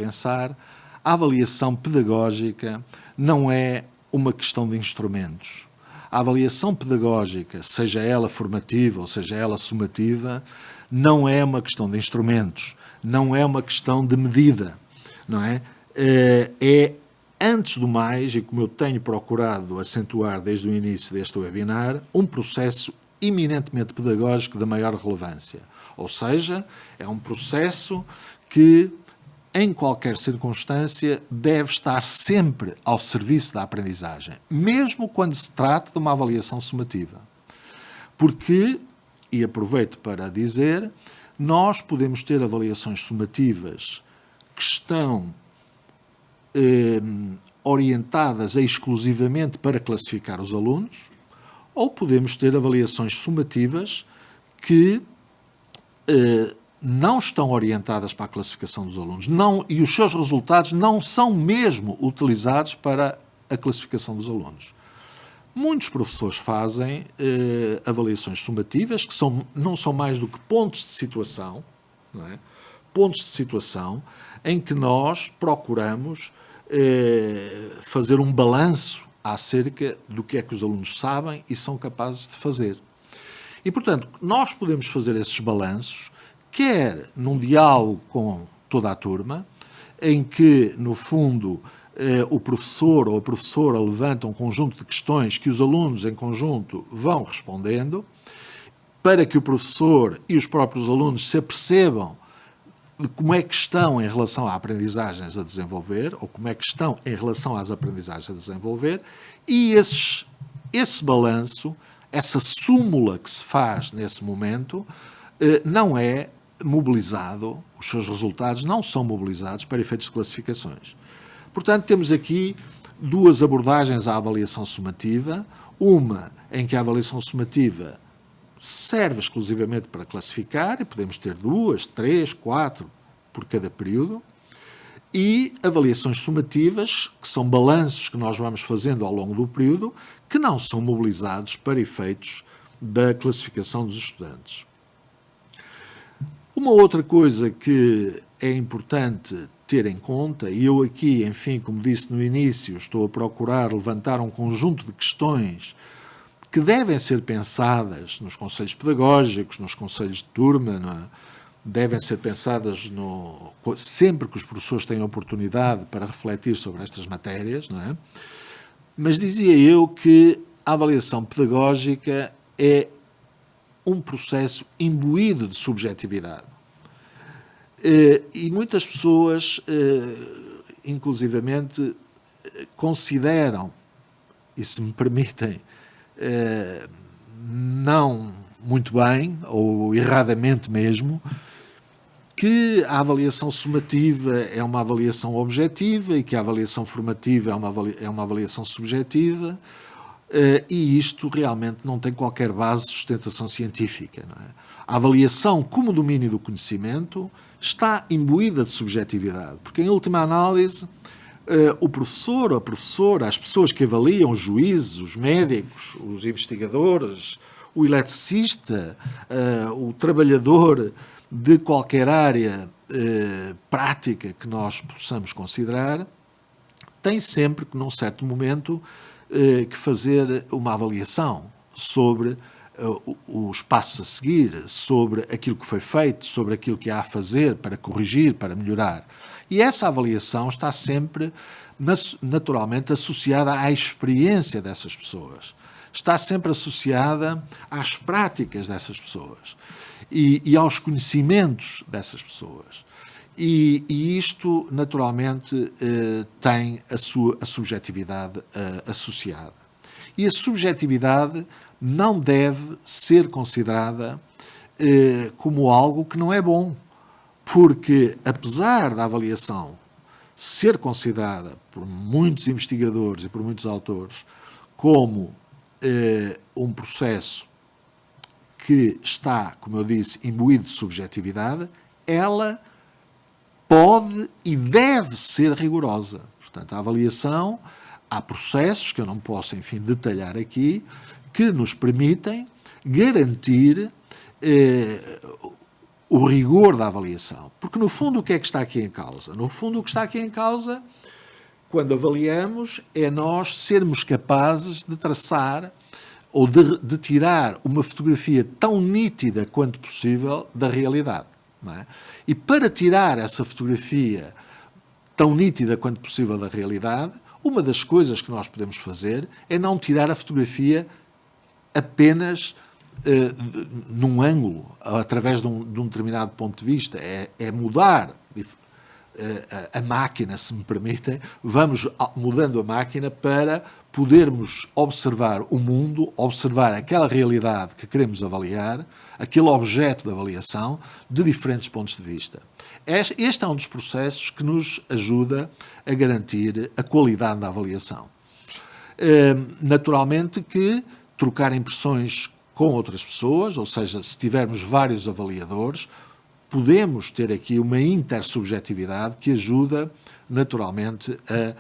pensar, a avaliação pedagógica não é uma questão de instrumentos. A avaliação pedagógica, seja ela formativa ou seja ela sumativa, não é uma questão de instrumentos, não é uma questão de medida, não é? É, antes do mais, e como eu tenho procurado acentuar desde o início deste webinar, um processo eminentemente pedagógico da maior relevância. Ou seja, é um processo que, em qualquer circunstância, deve estar sempre ao serviço da aprendizagem, mesmo quando se trata de uma avaliação sumativa. Porque, e aproveito para dizer, nós podemos ter avaliações sumativas que estão orientadas exclusivamente para classificar os alunos, ou podemos ter avaliações sumativas que não estão orientadas para a classificação dos alunos, e os seus resultados não são mesmo utilizados para a classificação dos alunos. Muitos professores fazem avaliações sumativas, que não são mais do que pontos de situação, não é? Pontos de situação em que nós procuramos fazer um balanço acerca do que é que os alunos sabem e são capazes de fazer. E, portanto, nós podemos fazer esses balanços, quer num diálogo com toda a turma, em que, no fundo, o professor ou a professora levanta um conjunto de questões que os alunos, em conjunto, vão respondendo, para que o professor e os próprios alunos se apercebam de como é que estão em relação a aprendizagens a desenvolver, ou como é que estão em relação às aprendizagens a desenvolver, e esse balanço, essa súmula que se faz nesse momento, não é mobilizado, os seus resultados não são mobilizados para efeitos de classificações. Portanto, temos aqui duas abordagens à avaliação sumativa, uma em que a avaliação sumativa serve exclusivamente para classificar, e podemos ter 2, 3, 4 por cada período, e avaliações sumativas, que são balanços que nós vamos fazendo ao longo do período, que não são mobilizados para efeitos da classificação dos estudantes. Uma outra coisa que é importante ter em conta, e eu aqui, enfim, como disse no início, estou a procurar levantar um conjunto de questões que devem ser pensadas nos conselhos pedagógicos, nos conselhos de turma, devem ser pensadas sempre que os professores têm oportunidade para refletir sobre estas matérias, não é? Mas dizia eu que a avaliação pedagógica é um processo imbuído de subjetividade. E muitas pessoas, inclusivamente, consideram, e se me permitem, não muito bem, ou erradamente mesmo, que a avaliação sumativa é uma avaliação objetiva e que a avaliação formativa é uma avaliação subjetiva, e isto realmente não tem qualquer base de sustentação científica, não é? A avaliação como domínio do conhecimento está imbuída de subjetividade, porque, em última análise, o professor ou a professora, as pessoas que avaliam, os juízes, os médicos, os investigadores, o eletricista, o trabalhador de qualquer área prática que nós possamos considerar, tem sempre que, num certo momento, que fazer uma avaliação sobre os passos a seguir, sobre aquilo que foi feito, sobre aquilo que há a fazer para corrigir, para melhorar. E essa avaliação está sempre, naturalmente, associada à experiência dessas pessoas. Está sempre associada às práticas dessas pessoas e aos conhecimentos dessas pessoas. E isto, naturalmente, tem a sua subjetividade associada. E a subjetividade não deve ser considerada como algo que não é bom, porque, apesar da avaliação ser considerada por muitos investigadores e por muitos autores como um processo que está, como eu disse, imbuído de subjetividade, ela pode e deve ser rigorosa. Portanto, a avaliação, há processos, que eu não posso, enfim, detalhar aqui, que nos permitem garantir o rigor da avaliação. Porque, no fundo, o que é que está aqui em causa? No fundo, o que está aqui em causa, quando avaliamos, é nós sermos capazes de traçar ou de tirar uma fotografia tão nítida quanto possível da realidade. Não é? E para tirar essa fotografia tão nítida quanto possível da realidade, uma das coisas que nós podemos fazer é não tirar a fotografia apenas num ângulo, através de um determinado ponto de vista, é mudar a máquina, se me permitem, vamos mudando a máquina para podermos observar o mundo, observar aquela realidade que queremos avaliar, aquele objeto de avaliação, de diferentes pontos de vista. Este é um dos processos que nos ajuda a garantir a qualidade da avaliação. Naturalmente que trocar impressões com outras pessoas, ou seja, se tivermos vários avaliadores, podemos ter aqui uma intersubjetividade que ajuda, naturalmente, a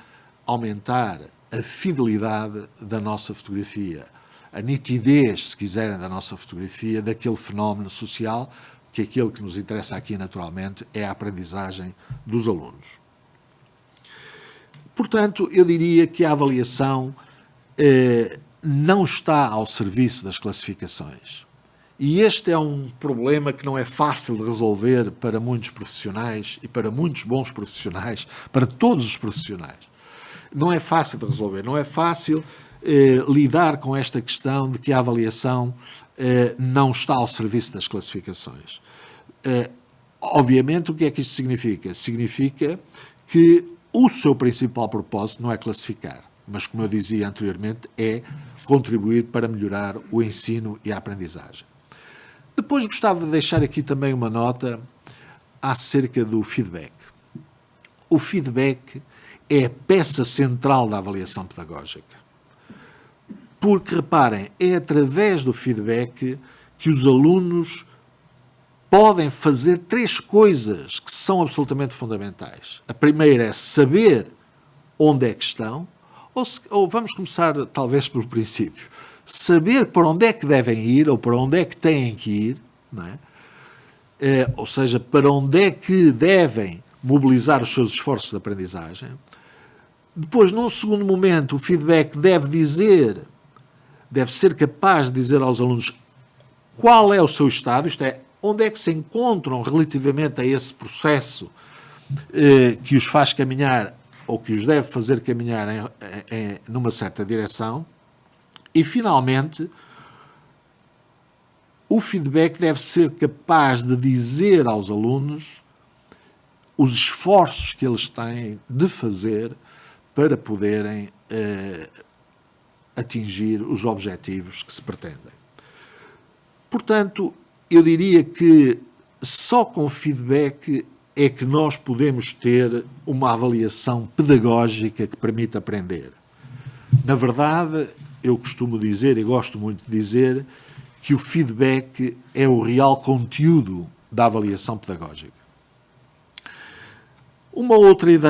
aumentar a fidelidade da nossa fotografia, a nitidez, se quiserem, da nossa fotografia, daquele fenómeno social, que aquilo que nos interessa aqui, naturalmente, é a aprendizagem dos alunos. Portanto, eu diria que a avaliação não está ao serviço das classificações. E este é um problema que não é fácil de resolver para muitos profissionais e para muitos bons profissionais, para todos os profissionais. Não é fácil de resolver, não é fácil lidar com esta questão de que a avaliação não está ao serviço das classificações. Obviamente, o que é que isto significa? Significa que o seu principal propósito não é classificar, mas, como eu dizia anteriormente, é contribuir para melhorar o ensino e a aprendizagem. Depois gostava de deixar aqui também uma nota acerca do feedback. O feedback é a peça central da avaliação pedagógica. Porque, reparem, é através do feedback que os alunos podem fazer 3 coisas que são absolutamente fundamentais. A primeira é saber onde é que estão, ou vamos começar talvez pelo princípio, saber para onde é que devem ir ou para onde é que têm que ir, não é? Ou seja, para onde é que devem mobilizar os seus esforços de aprendizagem. Depois, num segundo momento, o feedback deve ser capaz de dizer aos alunos qual é o seu estado, isto é, onde é que se encontram relativamente a esse processo que os faz caminhar ou que os deve fazer caminhar numa certa direção. E, finalmente, o feedback deve ser capaz de dizer aos alunos os esforços que eles têm de fazer para poderem atingir os objetivos que se pretendem. Portanto, eu diria que só com feedback é que nós podemos ter uma avaliação pedagógica que permite aprender. Na verdade, eu costumo dizer, e gosto muito de dizer, que o feedback é o real conteúdo da avaliação pedagógica. Uma outra ideia